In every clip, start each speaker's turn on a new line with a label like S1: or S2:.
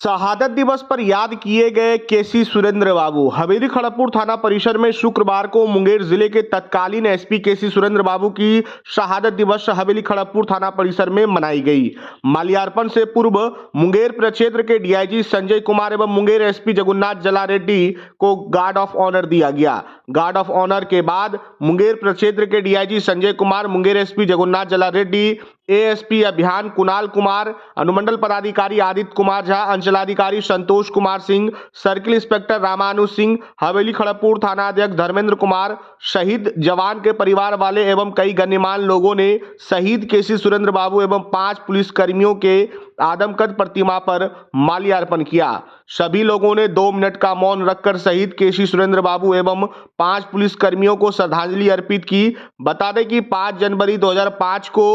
S1: शहादत दिवस पर याद किए गए केसी सुरेंद्र बाबू। हवेली खड़गपुर थाना परिसर में शुक्रवार को मुंगेर जिले के तत्कालीन एसपी केसी सुरेंद्र बाबू की शहादत दिवस हवेली खड़गपुर थाना परिसर में मनाई गई। माल्यार्पण से पूर्व मुंगेर प्रक्षेत्र के डीआईजी संजय कुमार एवं मुंगेर एसपी जगन्नाथ जला रेड्डी को गार्ड ऑफ ऑनर दिया गया। गार्ड ऑफ ऑनर के बाद मुंगेर प्रक्षेत्र के डीआईजी संजय कुमार, मुंगेर एसपी जगन्नाथ जला रेड्डी, एएसपी अभियान कुणाल कुमार, अनुमंडल पदाधिकारी आदित्य कुमार झा, अंचलाधिकारी संतोष कुमार सिंह, सर्किल इंस्पेक्टर रामानु सिंह, हवेली खड़गपुर थाना अध्यक्ष धर्मेंद्र कुमार, शहीद जवान के परिवार वाले एवं कई गण्यमान्य लोगों ने शहीद केसी सुरेंद्र बाबू एवं 5 पुलिसकर्मियों के आदमकद प्रतिमा पर माल्यार्पण किया। सभी लोगों ने 2 मिनट का मौन रखकर शहीद केसी सुरेंद्र बाबू एवं 5 पुलिसकर्मियों को श्रद्धांजलि अर्पित की। बता दें कि 5 जनवरी 2005 को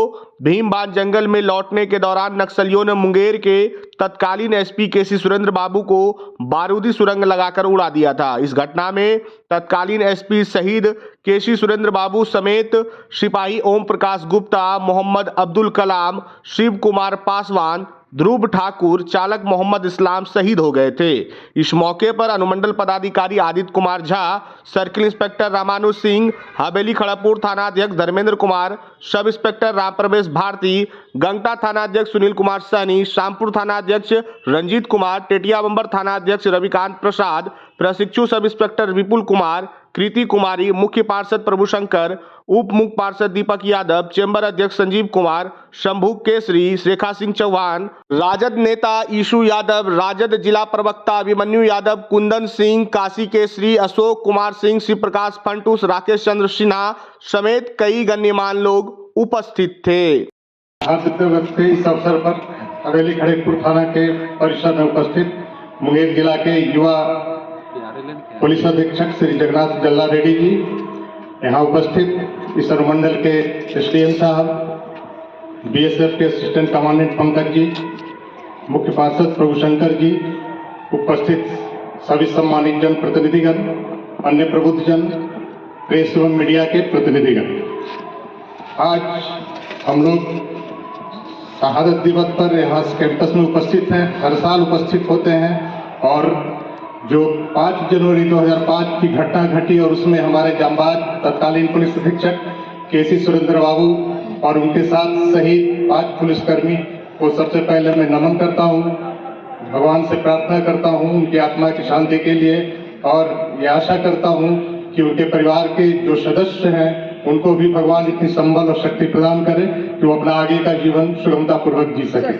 S1: भीमबांध जंगल में लौटने के दौरान नक्सलियों ने मुंगेर के तत्कालीन एसपी केसी सुरेंद्र बाबू को बारूदी सुरंग लगाकर उड़ा दिया था। इस घटना में तत्कालीन एसपी शहीद केसी सुरेंद्र बाबू समेत सिपाही ओम प्रकाश गुप्ता, मोहम्मद अब्दुल कलाम, शिव कुमार पासवान, ध्रुव ठाकुर, चालक मोहम्मद इस्लाम शहीद हो गए थे। इस मौके पर अनुमंडल पदाधिकारी आदित्य कुमार झा, सर्किल इंस्पेक्टर रामानु सिंह, हवेली खड़गपुर थाना अध्यक्ष धर्मेंद्र कुमार, सब इंस्पेक्टर राम प्रवेश भारती, गंगटा थाना अध्यक्ष सुनील कुमार सहनी, शामपुर थाना अध्यक्ष रंजीत कुमार, टेटिया बंबर थाना अध्यक्ष रविकांत प्रसाद, प्रशिक्षु सब इंस्पेक्टर विपुल कुमार, कृति कुमारी, मुख्य पार्षद प्रभुशंकर, उप मुख्य पार्षद दीपक यादव, चेंबर अध्यक्ष संजीव कुमार, शंभू केसरी, रेखा सिंह चौहान, राजद नेता ईशु यादव, राजद जिला प्रवक्ता अभिमन्यु यादव, कुंदन सिंह, काशी केसरी, अशोक कुमार सिंह, शिव प्रकाश फंटूस, राकेश चंद्र सिन्हा समेत कई गण्यमान्य लोग उपस्थित थे।
S2: इस अवसर पर हवेली खड़गपुर थाना के परिसर में उपस्थित मुंगेर जिला के युवा पुलिस अधीक्षक श्री जगन्नाथ जल्ला रेड्डी जी, यहाँ उपस्थित इस अनुमंडल के एसडीएम साहब, बीएसएफ के असिस्टेंट कमांडेंट पंकज जी, मुख्य पार्षद प्रभुशंकर जी, उपस्थित सभी सम्मानित जन प्रतिनिधिगण, अन्य प्रबुद्धजन, प्रेस एवं मीडिया के प्रतिनिधिगण, आज हम लोग शहादत दिवस पर यहाँ कैंपस में उपस्थित हैं। हर साल उपस्थित होते हैं और जो 5 जनवरी 2005 की घटना घटी और उसमें हमारे जांबाज तत्कालीन पुलिस अधीक्षक केसी सुरेंद्र बाबू और उनके साथ शहीद 5 पुलिसकर्मी को सबसे पहले मैं नमन करता हूं, भगवान से प्रार्थना करता हूं उनकी आत्मा की शांति के लिए और ये आशा करता हूं कि उनके परिवार के जो सदस्य हैं उनको भी भगवान इतनी संबल और शक्ति प्रदान करे कि वो अपना आगे का जीवन सुगमतापूर्वक जी सके।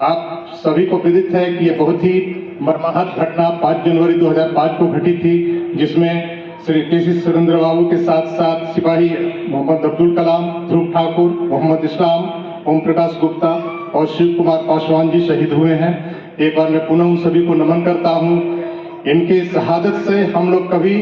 S2: आप सभी को विदित है कि ये बहुत ही मर्माहत घटना 5 जनवरी 2005 को घटी थी, जिसमें श्री केसी सुरेंद्र बाबू के साथ साथ सिपाही मोहम्मद अब्दुल कलाम, ध्रुव ठाकुर, मोहम्मद इस्लाम, ओम प्रकाश गुप्ता और शिव कुमार पासवान जी शहीद हुए हैं। एक बार मैं पुनः उन सभी को नमन करता हूँ। इनके शहादत से हम लोग कभी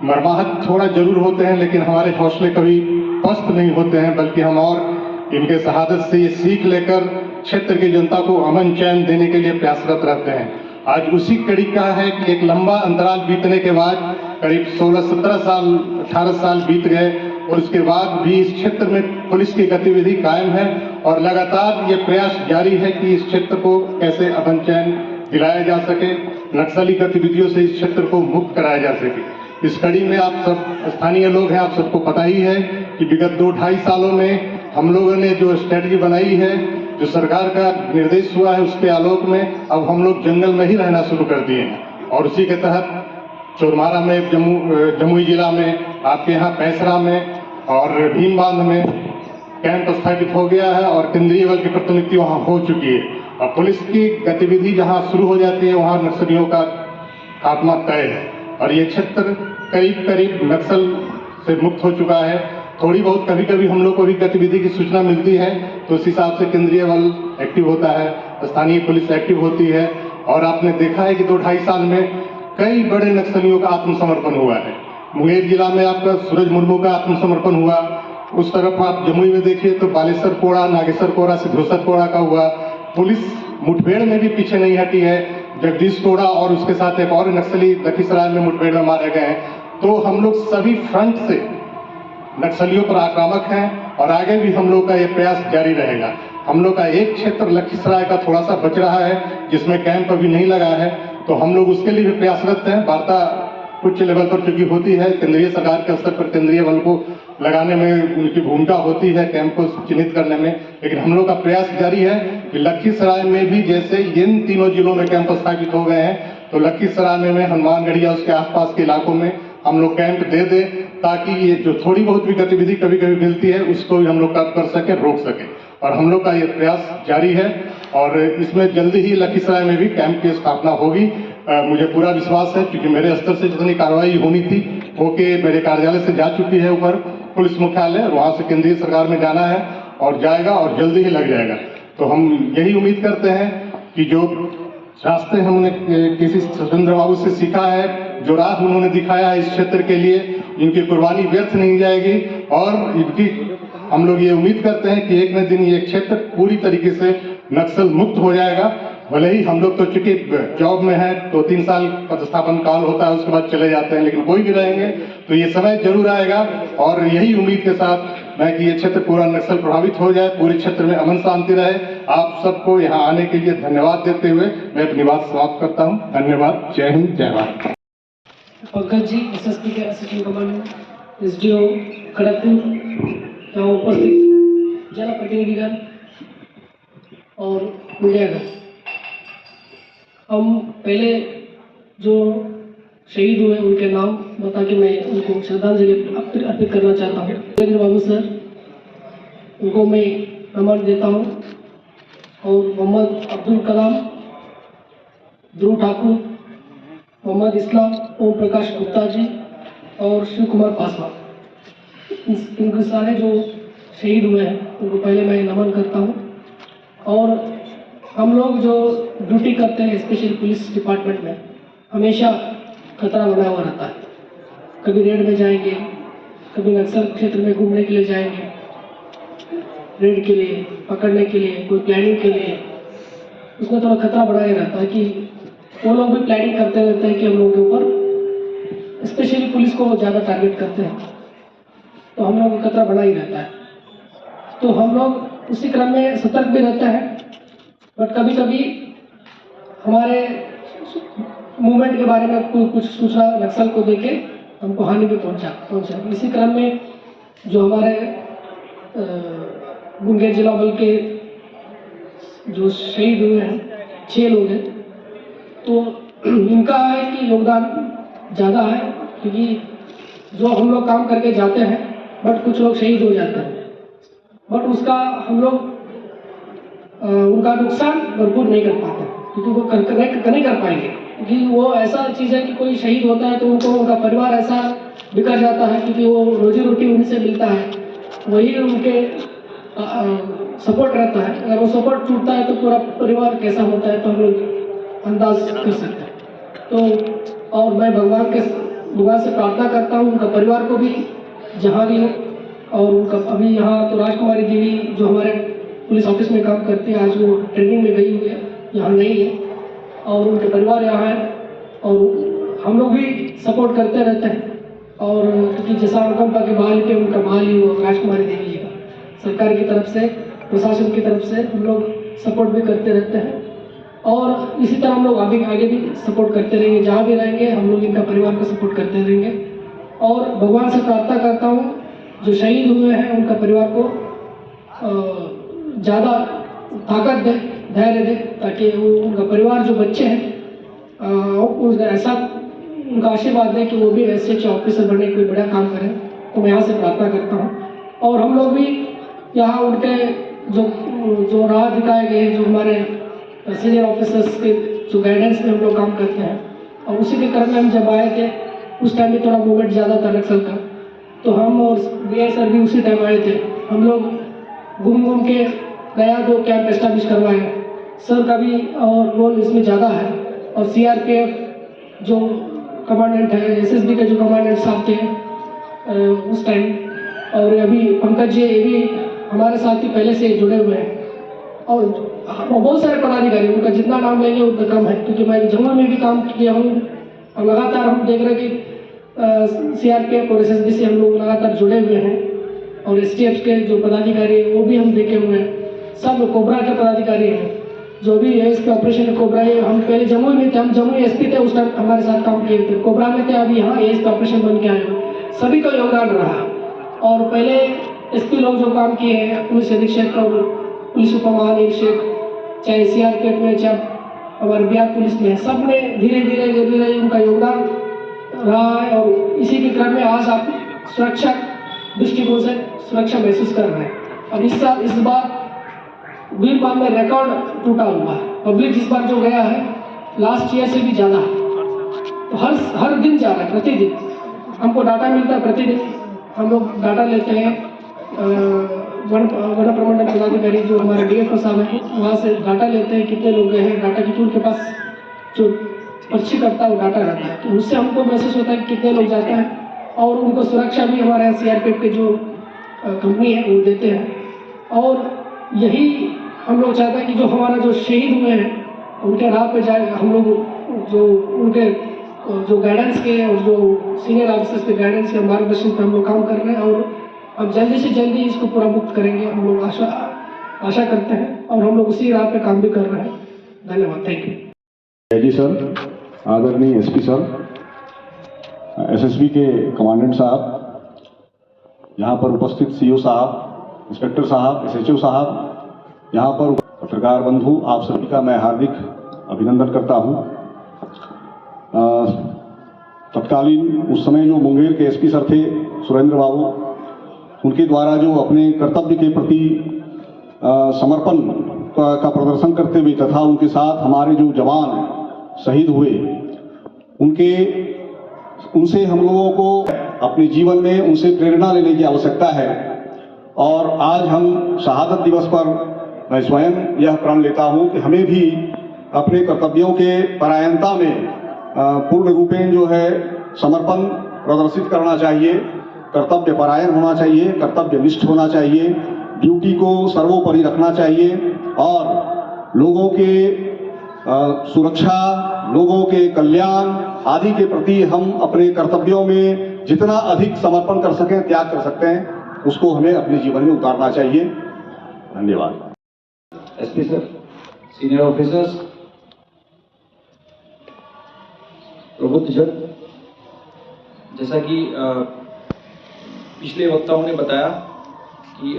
S2: मर्माहत थोड़ा जरूर होते हैं, लेकिन हमारे हौसले कभी पस्त नहीं होते हैं, बल्कि हम और इनके शहादत से ये सीख लेकर क्षेत्र की जनता को अमन चैन देने के लिए प्रयासरत रहते हैं। आज उसी कड़ी का है कि एक लंबा अंतराल बीतने के बाद करीब 16-17 साल 18 साल बीत गए और उसके बाद भी इस क्षेत्र में पुलिस की गतिविधि कायम है और लगातार ये प्रयास जारी है कि इस क्षेत्र को कैसे अमन चैन दिलाया जा सके, नक्सली गतिविधियों से इस क्षेत्र को मुक्त कराया जा सके। इस कड़ी में आप सब स्थानीय लोग हैं, आप सबको पता ही है कि विगत 2-2.5 सालों में हम लोगों ने जो स्ट्रेटजी बनाई है, जो सरकार का निर्देश हुआ है, उसके आलोक में अब हम लोग जंगल में ही रहना शुरू कर दिए हैं और उसी के तहत चोरमारा में, जमुई जिला में, आपके यहाँ पैसरा में और भीमबांध में कैंप स्थापित हो गया है और केंद्रीय बल की प्रतिनियुक्ति वहाँ हो चुकी है। और पुलिस की गतिविधि जहाँ शुरू हो जाती है वहाँ नक्सलियों का खात्मा तय है और ये क्षेत्र करीब नक्सल से मुक्त हो चुका है। थोड़ी बहुत कभी कभी हम लोग को भी गतिविधि की सूचना मिलती है तो उस हिसाब से केंद्रीय बल एक्टिव होता है, स्थानीय पुलिस एक्टिव होती है और आपने देखा है कि 2-2.5 साल में कई बड़े नक्सलियों का आत्मसमर्पण हुआ है। मुंगेर जिला में आपका सूरज मुर्मू का आत्मसमर्पण हुआ, उस तरफ आप जमुई में देखिए तो बालेश्वर कोड़ा, नागेश्वर कोड़ा, सिद्धोसर कोड़ा का हुआ। पुलिस मुठभेड़ में भी पीछे नहीं हटी है, जगदीश कोड़ा और उसके साथ एक और नक्सली लखीसराय में मुठभेड़ में मारे गए। तो हम लोग सभी फ्रंट से नक्सलियों पर आक्रामक हैं और आगे भी हम लोग का ये प्रयास जारी रहेगा। हम लोग का एक क्षेत्र लखीसराय का थोड़ा सा बच रहा है जिसमें कैंप अभी नहीं लगा है, तो हम लोग उसके लिए भी प्रयासरत हैं। वार्ता उच्च लेवल पर चूंकि होती है, केंद्रीय सरकार के स्तर पर केंद्रीय बल को लगाने में उनकी भूमिका होती है, कैंप को चिन्हित करने में, लेकिन हम लोग का प्रयास जारी है कि लखीसराय में भी जैसे इन तीनों जिलों में कैंप स्थापित हो गए हैं, तो लखीसराय में हनुमानगढ़ या उसके आसपास के इलाकों में हम लोग कैंप दे दें, ताकि ये जो थोड़ी बहुत भी गतिविधि कभी कभी मिलती है उसको भी हम लोग कर सके, रोक सके। और हम लोग का ये प्रयास जारी है और इसमें जल्दी ही लखीसराय में भी कैंप की स्थापना होगी। मुझे पूरा विश्वास है, क्योंकि मेरे स्तर से जितनी कार्रवाई होनी थी होके मेरे कार्यालय से जा चुकी है ऊपर पुलिस मुख्यालय, और वहाँ से केंद्रीय सरकार में जाना है और जाएगा और जल्दी ही लग जाएगा। तो हम यही उम्मीद करते हैं कि जो रास्ते हमने केसी सुरेंद्र बाबू से सीखा है, जो राह उन्होंने दिखाया है इस क्षेत्र के लिए, इनकी कुर्बानी व्यर्थ नहीं जाएगी और इनकी हम लोग ये उम्मीद करते हैं कि एक न दिन ये क्षेत्र पूरी तरीके से नक्सल मुक्त हो जाएगा। भले ही हम लोग तो चूंकि जॉब में हैं, 2-3 साल पदस्थापन काल होता है, उसके बाद चले जाते हैं, लेकिन कोई भी रहेंगे तो ये समय जरूर आएगा। और यही उम्मीद के साथ मैं कि ये क्षेत्र पूरा नक्सल प्रभावित हो जाए, पूरे क्षेत्र में अमन शांति रहे। आप सबको यहाँ आने के लिए धन्यवाद देते हुए मैं अपनी बात समाप्त करता हूँ। धन्यवाद। जय हिंद, जय भारत।
S3: पंकज जी, एसएसपी के असिस्टेंट कमांडेंट, एसडीओ खड़गपुर, यहाँ उपस्थित जनप्रतिनिधिगण और मीडियागण, हम पहले जो शहीद हुए उनके नाम बता के मैं उनको श्रद्धांजलि अर्पित करना चाहता हूँ। सुरेंद्र बाबू सर, उनको मैं नमन देता हूँ, और मोहम्मद अब्दुल कलाम, ध्रुव ठाकुर, मोहम्मद इस्लाम, ओम प्रकाश गुप्ता जी और शिव कुमार पासवान, इनके सारे जो शहीद हुए हैं उनको पहले मैं नमन करता हूँ। और हम लोग जो ड्यूटी करते हैं स्पेशल पुलिस डिपार्टमेंट में, हमेशा खतरा बना हुआ रहता है। कभी रेड में जाएंगे, कभी नक्सल क्षेत्र में घूमने के लिए जाएंगे, रेड के लिए, पकड़ने के लिए, कोई प्लानिंग के लिए, उसमें थोड़ा खतरा बना ही रहता है कि वो लोग भी प्लानिंग करते रहते हैं कि हम लोगों के ऊपर स्पेशली पुलिस को ज़्यादा टारगेट करते हैं, तो हम लोग को खतरा बना ही रहता है। तो हम लोग उसी क्रम में सतर्क भी रहते हैं, बट कभी कभी हमारे मूवमेंट के बारे में कोई कुछ सूचना नक्सल को देके हमको हानि भी पहुंचा। इसी क्रम में जो हमारे मुंगेर जिला बल के जो शहीद हुए हैं 6 लोग हैं, तो इनका है कि योगदान ज़्यादा है, क्योंकि जो हम लोग काम करके जाते हैं बट कुछ लोग शहीद हो जाते हैं, बट उसका हम लोग उनका नुकसान भरपूर नहीं कर पाते, क्योंकि वो नहीं कर पाएंगे, क्योंकि वो ऐसा चीज़ है कि कोई शहीद होता है तो उनको उनका परिवार ऐसा बिखर जाता है, क्योंकि वो रोजी रोटी उनसे मिलता है, वही उनके सपोर्ट रहता है। अगर वो सपोर्ट टूटता है तो पूरा परिवार कैसा होता है तो हम लोग अंदाज कर सकते हैं। तो और मैं भगवान से प्रार्थना करता हूँ उनका परिवार को भी जहाँ भी हो, और उनका अभी यहाँ तो राजकुमारी देवी जो हमारे पुलिस ऑफिस में काम करती है, आज वो ट्रेनिंग में गई हुई है, यहाँ नहीं है, और उनके परिवार यहाँ है, और हम लोग भी सपोर्ट करते रहते हैं। और क्योंकि जैसा अनुकंपा के बहाल के उनका बहाल ही वो राजकुमारी देवी जी का सरकार की तरफ से, प्रशासन की तरफ से हम लोग सपोर्ट भी करते रहते हैं, और इसी तरह हम लोग आगे भी सपोर्ट करते रहेंगे। जहाँ भी रहेंगे हम लोग इनका परिवार को सपोर्ट करते रहेंगे, और भगवान से प्रार्थना करता हूँ जो शहीद हुए हैं उनका परिवार को ज़्यादा ताकत दे, धैर्य दे, ताकि वो उनका परिवार जो बच्चे हैं ऐसा उनका आशीर्वाद दे कि वो भी SH ऑफिसर बनने कोई बड़ा काम करें। तो मैं यहाँ से प्रार्थना करता हूँ, और हम लोग भी यहाँ उनके जो राह दिखाए गए, जो हमारे सीनियर ऑफिसर्स के जो गाइडेंस में हम लोग काम करते हैं, और उसी के क्रम में हम जब आए थे उस टाइम भी थोड़ा मूवमेंट ज़्यादा था नक्सल का, तो हम और BI सर भी उसी टाइम आए थे। हम लोग घूम के नया 2 कैंप एस्टैब्लिश करवाए, सर का भी और रोल इसमें ज़्यादा है, और CRPF जो कमांडेंट है, SSB के जो कमांडेंट साहब थे उस टाइम, और अभी पंकज जी ये भी हमारे साथ ही पहले से जुड़े हुए हैं, और बहुत सारे पदाधिकारी, उनका जितना नाम लेंगे उतना कम है, क्योंकि मैं जम्मू में भी काम किया हूँ, और लगातार हम देख रहे हैं कि CRPF और SSB से हम लोग लगातार जुड़े हुए हैं, और STF के जो पदाधिकारी हैं वो भी हम देखे हुए हैं। सब कोबरा के पदाधिकारी हैं, जो भी एएसपी ऑपरेशन कोबरा है। हम पहले जमुई में थे, हम जमुई एसपी थे, उस टाइम हमारे साथ काम किए थे, कोबरा में थे, अभी यहाँ एएसपी ऑपरेशन बन के आए हुए। सभी का योगदान रहा। और पहले एसपी लोग जो काम किए हैं, पुलिस अधीक्षक और पुलिस उप महानिरीक्षक, चाहे सीआरपीएफ में, चाहे हमारे बिहार पुलिस में, सब ने धीरे धीरे उनका योगदान रहा है। और इसी के क्रम में आज आप सुरक्षा दृष्टिकोण से सुरक्षा महसूस कर रहे हैं। अब इस साल, इस बार भीड़ भाड़ में रिकॉर्ड टूटा हुआ है। पब्लिक इस बार जो गया है लास्ट ईयर से भी ज़्यादा, तो हर दिन जा रहा है, प्रतिदिन हमको डाटा मिलता है। प्रतिदिन हम लोग डाटा लेते हैं, वन प्रमंडल पदाधिकारी जो हमारे डीएफओ साहब हैं, वहाँ से डाटा लेते हैं कितने लोग गए हैं। डाटा की उनके पास जो पर्ची करता है वो डाटा रहता है, तो उससे हमको महसूस होता है कि कितने लोग जाते हैं। और उनको सुरक्षा भी हमारे यहाँ सीआरपीएफ के जो कंपनी है वो देते हैं। और यही हम लोग चाहते हैं कि जो हमारा जो शहीद हुए हैं उनके राह पे जाए। हम लोग जो उनके जो गाइडेंस के और जो सीनियर ऑफिसर्स के गाइडेंस के मार्गदर्शन पर हम लोग काम कर रहे हैं, और अब जल्दी से जल्दी इसको पूरा मुक्त करेंगे, हम लोग आशा करते हैं, और हम लोग उसी राह पे काम भी कर रहे हैं। धन्यवाद, थैंक यू।
S4: जी सर, आदरणीय एसपी सर, एसएसबी के कमांडेंट साहब, यहाँ पर उपस्थित सीओ साहब, इंस्पेक्टर साहब, एसएचओ साहब, यहाँ पर पत्रकार बंधु, आप सभी का मैं हार्दिक अभिनंदन करता हूँ। तत्कालीन उस समय जो मुंगेर के एसपी सर थे सुरेंद्र बाबू, उनके द्वारा जो अपने कर्तव्य के प्रति समर्पण का प्रदर्शन करते हुए तथा उनके साथ हमारे जो जवान शहीद हुए, उनसे हम लोगों को अपने जीवन में उनसे प्रेरणा लेने की आवश्यकता है। और आज हम शहादत दिवस पर मैं स्वयं यह प्रण लेता हूं कि हमें भी अपने कर्तव्यों के परायणता में पूर्ण रूपेण जो है समर्पण प्रदर्शित करना चाहिए, कर्तव्य परायण होना चाहिए, कर्तव्यनिष्ठ होना चाहिए, ड्यूटी को सर्वोपरि रखना चाहिए और लोगों के सुरक्षा, लोगों के कल्याण आदि के प्रति हम अपने कर्तव्यों में जितना अधिक समर्पण कर सकें, त्याग कर सकते हैं, उसको हमें अपने जीवन में उतारना चाहिए। धन्यवाद।
S5: एसपी सर, सीनियर ऑफिसर्स, प्रबुद्धजन, जैसा कि पिछले वक्ताओं ने बताया कि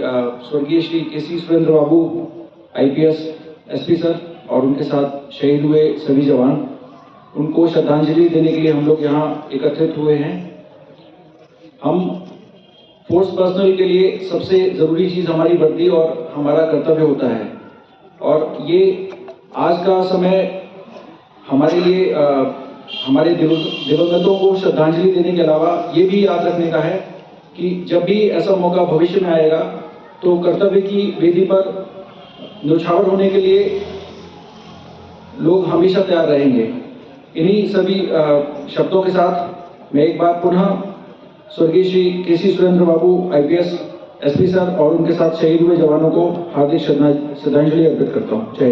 S5: स्वर्गीय श्री केसी सुरेंद्र बाबू आईपीएस एसपी सर और उनके साथ शहीद हुए सभी जवान, उनको श्रद्धांजलि देने के लिए हम लोग यहाँ एकत्रित हुए हैं। हम फोर्स पर्सनल के लिए सबसे ज़रूरी चीज़ हमारी वर्दी और हमारा कर्तव्य होता है, और ये आज का समय हमारे लिए हमारे दिवंगतों को श्रद्धांजलि देने के अलावा ये भी याद रखने का है कि जब भी ऐसा मौका भविष्य में आएगा तो कर्तव्य की वेदी पर न्यौछावर होने के लिए लोग हमेशा तैयार रहेंगे। इन्हीं सभी शब्दों के साथ मैं एक बार पुनः स्वर्गीय श्री केसी सुरेंद्र बाबू आईपीएस एसपी सर और उनके साथ शहीद हुए जवानों को हार्दिक श्रद्धांजलि अर्पित करता हूँ। जय हिंद।